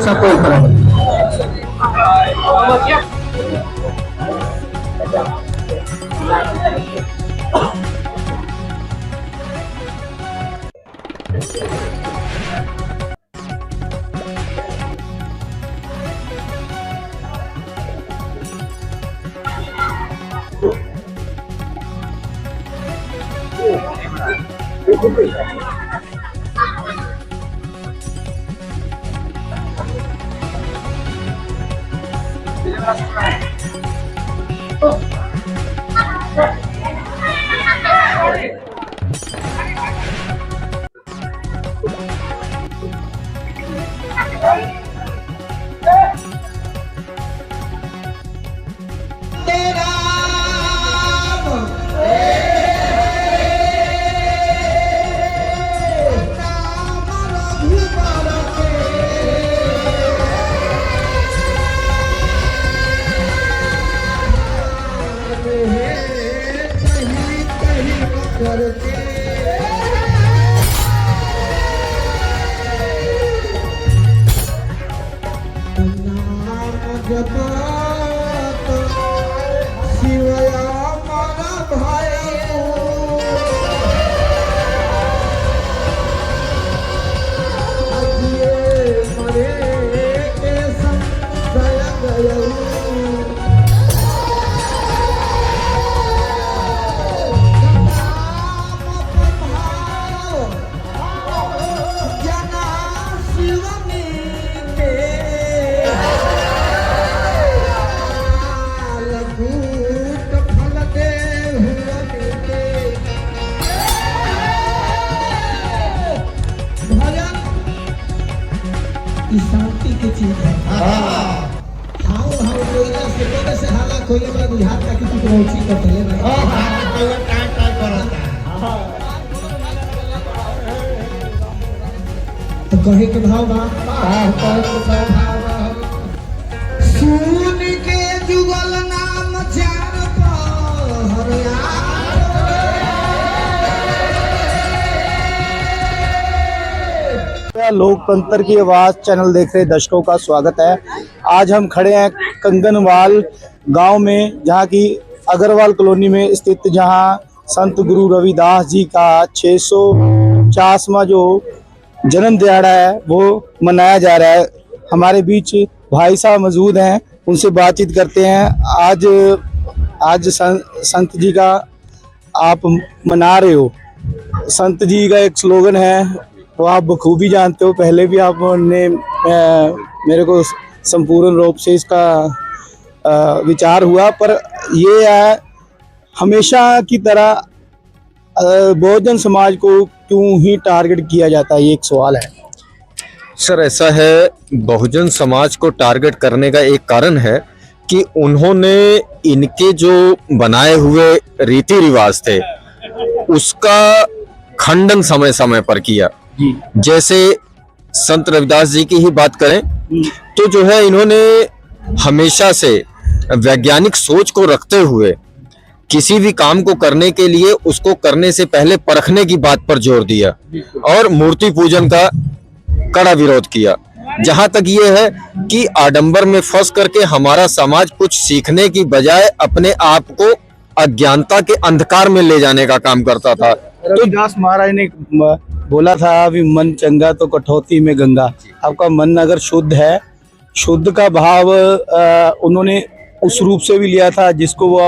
Support करें। शांति की चीज है। हाउ कोई ना से से हाला कोई ना बुझात का किसी को उसी को चले ना कोई टाइम करता तो कहे के भाव बा कहे के भाव सुन के जुगल नाम चार पर लोकतंत्र की आवाज चैनल देख रहे दर्शकों का स्वागत है। आज हम खड़े हैं कंगनवाल गांव में, जहां की अग्रवाल कॉलोनी में स्थित, जहां संत गुरु रविदास जी का 650वां जो जन्म दिहाड़ा है वो मनाया जा रहा है। हमारे बीच भाई साहब मौजूद हैं, उनसे बातचीत करते हैं। आज संत जी का आप मना रहे हो। संत जी का एक स्लोगन है, वो आप बखूबी जानते हो, पहले भी आपने मेरे को संपूर्ण रूप से इसका विचार हुआ, पर ये है हमेशा की तरह बहुजन समाज को क्यों ही टारगेट किया जाता है, ये एक सवाल है। सर ऐसा है, बहुजन समाज को टारगेट करने का एक कारण है कि उन्होंने इनके जो बनाए हुए रीति रिवाज थे उसका खंडन समय समय पर किया। जैसे संत रविदास जी की ही बात करें तो जो है इन्होंने हमेशा से वैज्ञानिक सोच को रखते हुए किसी भी काम को करने के लिए उसको करने से पहले परखने की बात पर जोर दिया और मूर्ति पूजन का कड़ा विरोध किया। जहां तक ये है कि आडंबर में फंस करके हमारा समाज कुछ सीखने की बजाय अपने आप को अज्ञानता के अंधकार में ले जाने का काम करता था। रविदास महाराज ने बोला था, अभी मन चंगा तो कठौती में गंगा। आपका मन अगर शुद्ध है, शुद्ध का भाव उन्होंने उस रूप से भी लिया था जिसको वो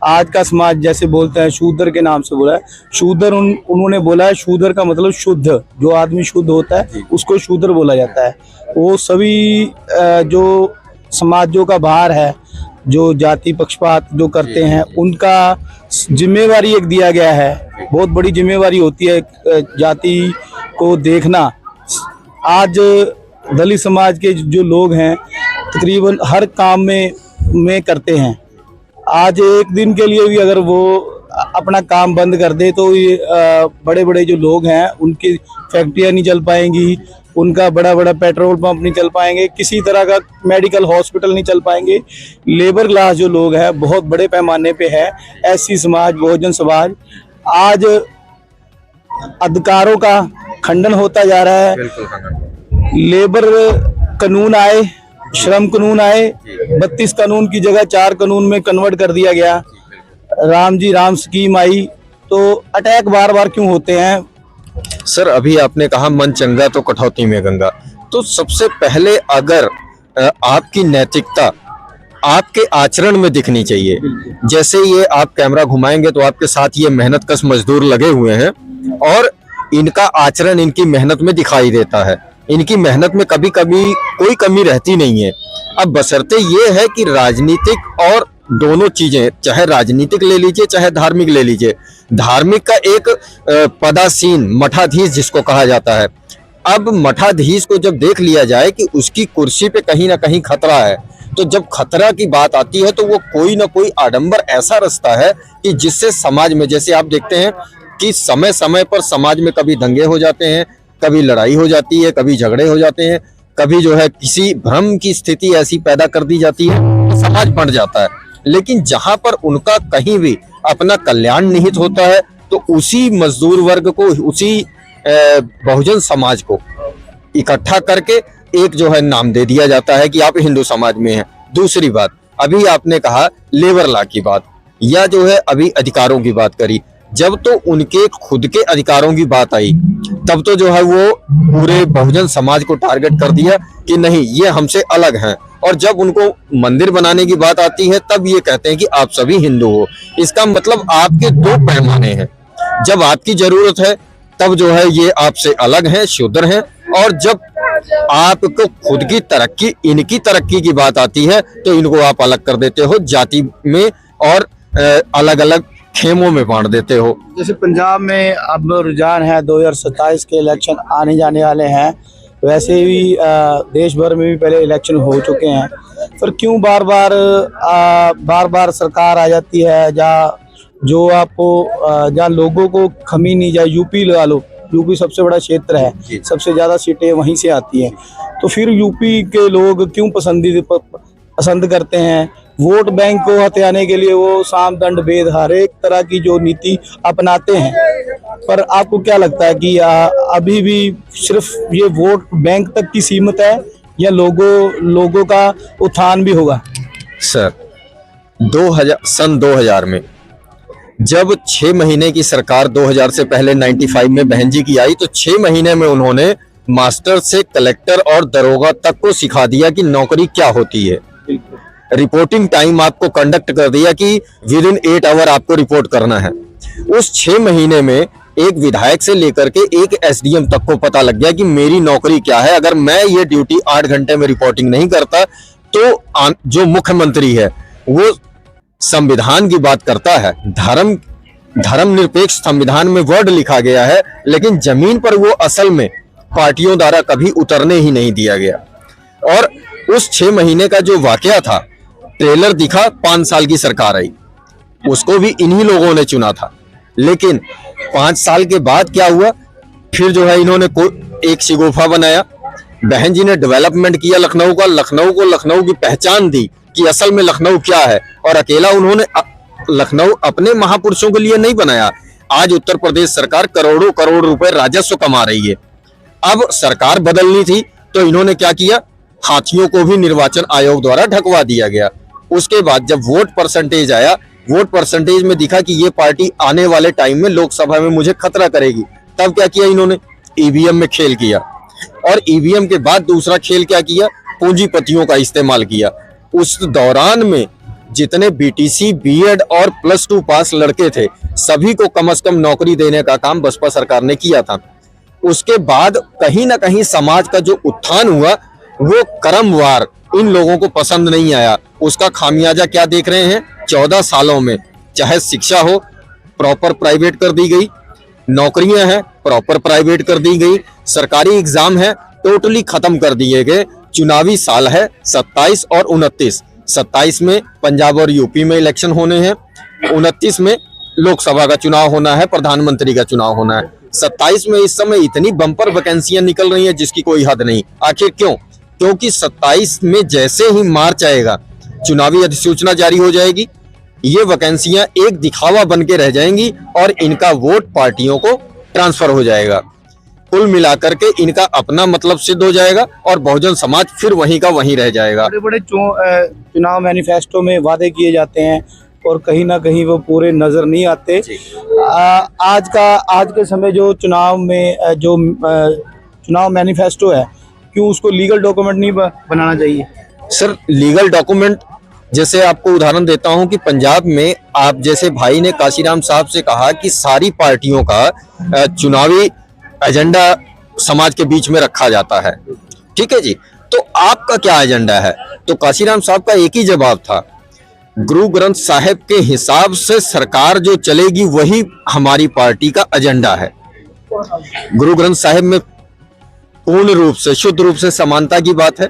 आज का समाज जैसे बोलते हैं, शूद्र के नाम से बोला है। शूद्र उन्होंने बोला है, शूद्र का मतलब शुद्ध, जो आदमी शुद्ध होता है उसको शूद्र बोला जाता है। वो सभी जो समाजों का भार है, जो जाति पक्षपात जो करते हैं, उनका जिम्मेवारी एक दिया गया है। बहुत बड़ी जिम्मेवारी होती है जाति को देखना। आज दलित समाज के जो लोग हैं तकरीबन हर काम में करते हैं। आज एक दिन के लिए भी अगर वो अपना काम बंद कर दे तो ये बड़े बड़े जो लोग हैं उनकी फैक्ट्रियाँ नहीं चल पाएंगी, उनका बड़ा बड़ा पेट्रोल पंप नहीं चल पाएंगे, किसी तरह का मेडिकल हॉस्पिटल नहीं चल पाएंगे। लेबर क्लास जो लोग हैं बहुत बड़े पैमाने पे है। एससी समाज, बहुजन समाज, आज अधिकारों का खंडन होता जा रहा है। लेबर कानून आए, श्रम कानून आए, 32 कानून की जगह 4 कानून में कन्वर्ट कर दिया गया। राम जी राम स्कीम आई, तो अटैक बार बार क्यों होते हैं? सर अभी आपने कहा मन चंगा तो कटौती में गंगा, तो सबसे पहले अगर आपकी नैतिकता आपके आचरण में दिखनी चाहिए। जैसे ये आप कैमरा घुमाएंगे तो आपके साथ ये मेहनतकश मजदूर लगे हुए हैं और इनका आचरण इनकी मेहनत में दिखाई देता है। इनकी मेहनत में कभी कभी कोई कमी रहती नहीं है। अब बशर्ते ये है कि राजनीतिक और दोनों चीजें, चाहे राजनीतिक ले लीजिए चाहे धार्मिक ले लीजिए, धार्मिक का एक पदासीन मठाधीश जिसको कहा जाता है, अब मठाधीश को जब देख लिया जाए कि उसकी कुर्सी पे कहीं ना कहीं खतरा है, तो जब खतरा की बात आती है तो वो कोई ना कोई आडंबर ऐसा रास्ता है कि जिससे समाज में, जैसे आप देखते हैं कि समय समय पर समाज में कभी दंगे हो जाते हैं, कभी लड़ाई हो जाती है, कभी झगड़े हो जाते हैं, कभी जो है किसी भ्रम की स्थिति ऐसी पैदा कर दी जाती है तो समाज बढ़ जाता है। लेकिन जहां पर उनका कहीं भी अपना कल्याण निहित होता है तो उसी मजदूर वर्ग को, उसी बहुजन समाज को इकट्ठा करके एक जो है नाम दे दिया जाता है कि आप हिंदू समाज में हैं। दूसरी बात, अभी आपने कहा लेबर लॉ की बात, या जो है अभी अधिकारों की बात करी, जब तो उनके खुद के अधिकारों की बात आई तब तो जो है वो पूरे बहुजन समाज को टारगेट कर दिया कि नहीं ये हमसे अलग हैं, और जब उनको मंदिर बनाने की बात आती है तब ये कहते हैं कि आप सभी हिंदू हो। इसका मतलब आपके दो पैमाने हैं, जब आपकी जरूरत है तब जो है ये आपसे अलग हैं, शूद्र हैं, और जब आपको खुद की तरक्की, इनकी तरक्की की बात आती है तो इनको आप अलग कर देते हो जाति में और अलग अलग खेमों में बांट देते हो। जैसे पंजाब में अब रुझान है, 2027 के इलेक्शन आने जाने वाले हैं, वैसे भी देश भर में भी पहले इलेक्शन हो चुके हैं, पर क्यों बार बार सरकार आ जाती है जहाँ जो आपको जहाँ लोगों को खमी नहीं जाए? यूपी लगा लो, यूपी सबसे बड़ा क्षेत्र है, सबसे ज़्यादा सीटें वहीं से आती हैं, तो फिर यूपी के लोग क्यों पसंद करते हैं? वोट बैंक को हथियाने के लिए वो साम दंड भेद हर एक तरह की जो नीति अपनाते हैं, पर आपको क्या लगता है कि अभी भी सिर्फ ये वोट बैंक तक की सीमित है या लोगों का उत्थान भी होगा? सर 2000 में जब 6 महीने की सरकार 2000 से पहले 95 में बहन जी की आई, तो 6 महीने में उन्होंने मास्टर से कलेक्टर और दरोगा तक को सिखा दिया कि नौकरी क्या होती है। रिपोर्टिंग टाइम आपको कंडक्ट कर दिया कि विद इन 8 आवर आपको रिपोर्ट करना है। उस 6 महीने में एक विधायक से लेकर के एक एसडीएम तक को पता लग गया कि मेरी नौकरी क्या है। अगर मैं ये ड्यूटी 8 घंटे में रिपोर्टिंग नहीं करता तो जो मुख्यमंत्री है वो संविधान की बात करता है, धर्मनिरपेक्ष संविधान में वर्ड लिखा गया है, लेकिन जमीन पर वो असल में पार्टियों द्वारा कभी उतरने ही नहीं दिया गया। और उस 6 महीने का जो वाकया था, ट्रेलर दिखा, 5 साल की सरकार आई, उसको भी इन्हीं लोगों ने चुना था। लेकिन 5 साल के बाद क्या हुआ, फिर जो है इन्होंने एक शिगोफा बनाया, बहन जी ने डेवलपमेंट किया लखनऊ का, लखनऊ को लखनऊ की पहचान दी कि असल में लखनऊ क्या है। और अकेला उन्होंने लखनऊ अपने महापुरुषों के लिए नहीं बनाया, आज उत्तर प्रदेश सरकार करोड़ों करोड़ रुपए राजस्व कमा रही है। अब सरकार बदलनी थी तो इन्होंने क्या किया, हाथियों को भी निर्वाचन आयोग द्वारा ढकवा दिया गया। उसके बाद जब वोट परसेंटेज आया, वोट परसेंटेज में दिखा कि ये पार्टी आने वाले टाइम में लोकसभा में मुझे खतरा करेगी, तब क्या किया इन्होंने, ईवीएम में खेल किया। और ईवीएम के बाद दूसरा खेल क्या किया, पूंजीपतियों का इस्तेमाल किया। उस दौरान में जितने बीटीसी, बीएड और +2 पास लड़के थे, सभी को कम से कम नौकरी देने का काम बसपा सरकार ने किया था। उसके बाद कहीं ना कहीं समाज का जो उत्थान हुआ वो क्रमवार इन लोगों को पसंद नहीं आया। उसका खामियाजा क्या देख रहे हैं, 14 सालों में चाहे शिक्षा हो प्रॉपर प्राइवेट कर दी गई, नौकरियां हैं प्रॉपर प्राइवेट कर दी गई, सरकारी एग्जाम है टोटली खत्म कर दिए गए। चुनावी साल है 27 और 29, 27 में पंजाब और यूपी में इलेक्शन होने हैं, 29 में लोकसभा का चुनाव होना है, प्रधानमंत्री का चुनाव होना है। 27 में इस समय इतनी बम्पर वैकेंसियां निकल रही हैं जिसकी कोई हद नहीं। आखिर क्यों? क्योंकि 27 में जैसे ही मार्च आएगा, चुनावी अधिसूचना जारी हो जाएगी, ये वैकेंसियां एक दिखावा बन के रह जाएंगी और इनका वोट पार्टियों को ट्रांसफर हो जाएगा। कुल मिलाकर के इनका अपना मतलब सिद्ध हो जाएगा और बहुजन समाज फिर वहीं का वहीं रह जाएगा। बड़े बड़े चुनाव मैनिफेस्टो में वादे किए जाते हैं और कहीं ना कहीं वो पूरे नजर नहीं आते। आज के समय जो चुनाव में जो चुनाव मैनिफेस्टो है, क्यों उसको लीगल डॉक्यूमेंट नहीं बनाना चाहिए? सर लीगल डॉक्यूमेंट, जैसे आपको उदाहरण देता हूं कि पंजाब में आप जैसे भाई ने काशीराम साहब से कहा कि सारी पार्टियों का चुनावी एजेंडा समाज के बीच में रखा जाता है, ठीक है जी, तो आपका क्या एजेंडा है? तो काशीराम साहब का एक ही जवाब था, गुरु ग्रंथ साहिब के हिसाब से सरकार जो चलेगी वही हमारी पार्टी का एजेंडा है। गुरु ग्रंथ साहिब में पूर्ण रूप से शुद्ध रूप से समानता की बात है,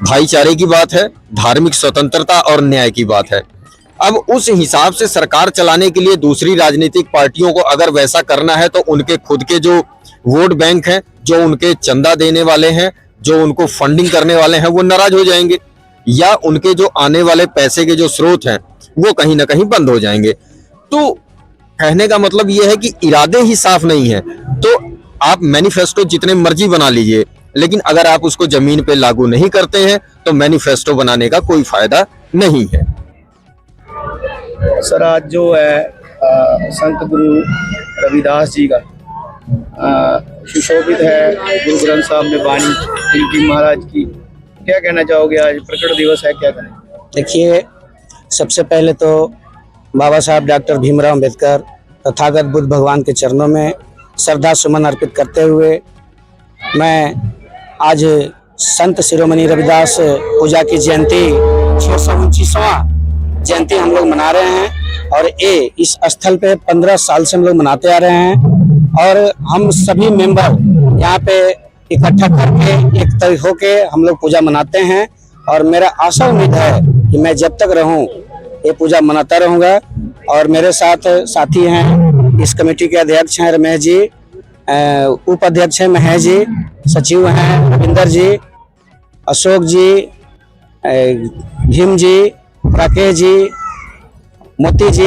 भाईचारे की बात है, धार्मिक स्वतंत्रता और न्याय की बात है। अब उस हिसाब से सरकार चलाने के लिए दूसरी राजनीतिक पार्टियों को अगर वैसा करना है तो उनके खुद के जो वोट बैंक हैं, जो उनके चंदा देने वाले हैं, जो उनको फंडिंग करने वाले हैं, वो नाराज हो जाएंगे या उनके जो आने वाले पैसे के जो स्रोत हैं वो कहीं ना कहीं बंद हो जाएंगे। तो कहने का मतलब ये है कि इरादे ही साफ नहीं है तो आप मैनिफेस्टो जितने मर्जी बना लीजिए, लेकिन अगर आप उसको जमीन पे लागू नहीं करते हैं तो मैनिफेस्टो बनाने का कोई फायदा नहीं है। सर आज जो है संत गुरु रविदास जी का सुशोभित है गुरु ग्रंथ साहब में वाणी इनकी महाराज की, क्या कहना चाहोगे? आज प्रकट दिवस है, क्या करें? देखिए, सबसे पहले तो बाबा साहब डॉक्टर भीमराव अंबेडकर तथागत बुद्ध भगवान के चरणों में श्रद्धा सुमन अर्पित करते हुए मैं आज संत शिरोमणि रविदास पूजा की जयंती 629वां जयंती हम लोग मना रहे हैं और ये इस स्थल पे 15 साल से हम लोग मनाते आ रहे हैं और हम सभी मेंबर यहाँ पे इकट्ठा करके एक तरह होके हम लोग पूजा मनाते हैं और मेरा आशा उम्मीद है कि मैं जब तक रहूं ये पूजा मनाता रहूंगा। और मेरे साथ साथी हैं, इस कमेटी के अध्यक्ष हैं रमेश जी, उपाध्यक्ष हैं महेश जी, सचिव हैं रविंदर जी, अशोक जी, भीम जी, राकेश जी, मोती जी,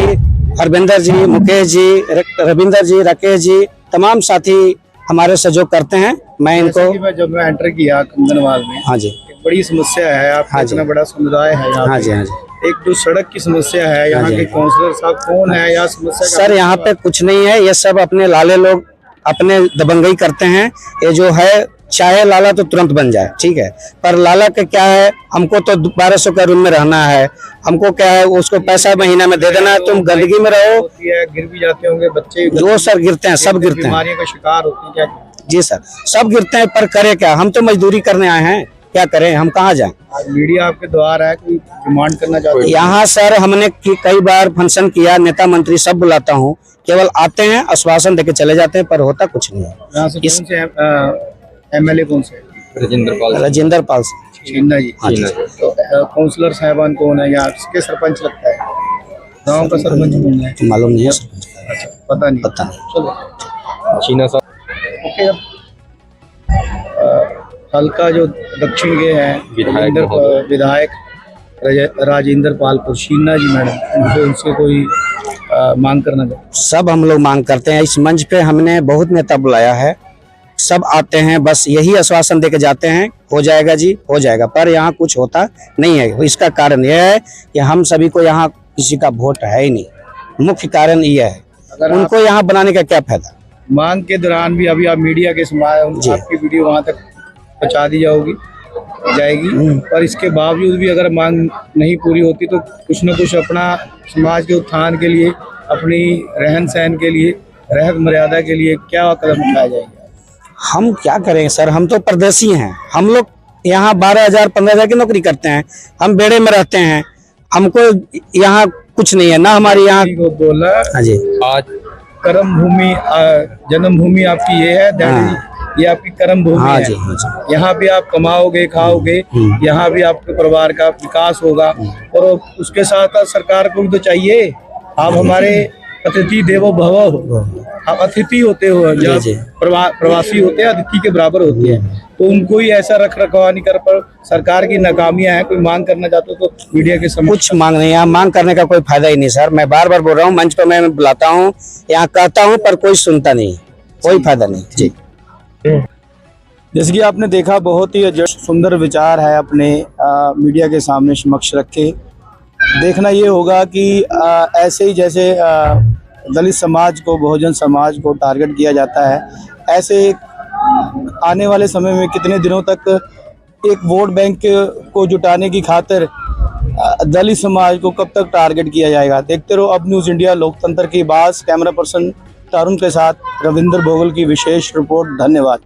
हरविंदर जी, मुकेश जी, रविंदर जी, राकेश जी, तमाम साथी हमारे सहयोग करते हैं। मैं इनको जब मैं एंटर किया कंगनवाल में, हाँ जी, एक बड़ी समस्या है, आपका हाँ जी, इतना बड़ा समुदाय है यहाँ हाँ पे। जी, हाँ जी, एक तो सड़क की समस्या है, यहाँ हाँ जी, के काउंसलर साहब कौन है या समस्या का सर यहाँ पे कुछ नहीं है, ये सब अपने लाले लोग अपने दबंगई करते हैं। ये जो है चाहे लाला तो तुरंत बन जाए, ठीक है, पर लाला का क्या है, हमको तो 1200 का रूम में रहना है, हमको क्या है उसको पैसा महीना में दे देना है, तुम गंदगी में रहो। होती है, गिर भी जाते होंगे बच्चे, जो सर गिरते हैं, सब गिरते हैं बीमारियों का शिकार होते हैं, क्या जी सर, सब गिरते हैं, पर करे क्या, हम तो मजदूरी करने आए हैं, क्या करें, हम कहाँ जाएं? आज मीडिया आपके द्वार है, कोई डिमांड करना चाहते हैं? यहाँ सर हमने कई बार फंक्शन किया, नेता मंत्री सब बुलाता हूँ, केवल आते हैं आश्वासन देके चले जाते हैं, पर होता कुछ नहीं है। यहाँ से कौन से एमएलए कौन से? राजेंद्र पाल सिंह छीना जी। हाँ जी। तो काउंसलर साहबान कौन है या किसके सरपंच लगता है? गांव का सरपंच कौन है? मालूम नहीं है सरपंच, अच्छा, पता नहीं। पता नहीं। चलो चीना साहब ओके। अब हल्का जो दक्षिण के हैं विधायक राजेंद्र पाल पुरशीना जी मैडम, उनसे कोई मांग करना चाहते? सब हम लोग मांग करते हैं। इस मंच पे हमने बहुत नेता बुलाया है, सब आते हैं, बस यही आश्वासन देके जाते हैं, हो जाएगा जी, हो जाएगा, पर यहाँ कुछ होता नहीं है। इसका कारण यह है कि हम सभी को यहाँ किसी का वोट है ही नहीं, मुख्य कारण यह है। उनको यहाँ बनाने का क्या फायदा? मांग के दौरान भी अभी आप मीडिया के आपकी वीडियो वहां तक पहुंचा दी जाएगी, पर इसके बावजूद भी अगर मांग नहीं पूरी होती तो कुछ न कुछ अपना समाज के उत्थान के लिए, अपनी रहन सहन के लिए, रहत मर्यादा के लिए क्या कदम उठाए जाएंगे? हम क्या करें सर, हम तो परदेसी हैं, हम लोग यहाँ 12,000 15,000 की नौकरी करते हैं, हम बेड़े में रहते हैं, हमको यहाँ कुछ नहीं है ना, हमारे यहाँ बोला। हाँ जी, आज कर्म भूमि जन्मभूमि आपकी ये है दिल्ली, ये आपकी कर्म भूमि हाँ है। जी, हाँ जी, यहाँ भी आप कमाओगे, खाओगे, यहाँ भी आपके परिवार का विकास होगा और उसके साथ साथ सरकार को भी तो चाहिए। आप हमारे अतिथि देवो भव हो, आप अतिथि होते हो, जब प्रवासी होते हैं अतिथि के बराबर होते हैं, तो उनको ही ऐसा रख रखाव नहीं कर पर सरकार की नाकामियां हैं। कोई मांग करना चाहते हो तो मीडिया के समक्ष। कुछ मांग नहीं है, मांग करने का कोई फायदा ही नहीं सर। मैं बार बार बोल रहा हूँ, मंच पर मैं बुलाता हूँ, यहाँ कहता हूँ, पर कोई सुनता नहीं, कोई फायदा नहीं जी। जैसे कि आपने देखा, बहुत ही सुंदर विचार है अपने मीडिया के सामने समक्ष रखे। देखना ये होगा कि ऐसे ही जैसे दलित समाज को, बहुजन समाज को टारगेट किया जाता है, ऐसे आने वाले समय में कितने दिनों तक एक वोट बैंक को जुटाने की खातिर दलित समाज को कब तक टारगेट किया जाएगा। देखते रहो अब न्यूज़ इंडिया, लोकतंत्र की बात। कैमरा पर्सन तरुण के साथ रविंद्र भोगल की विशेष रिपोर्ट। धन्यवाद।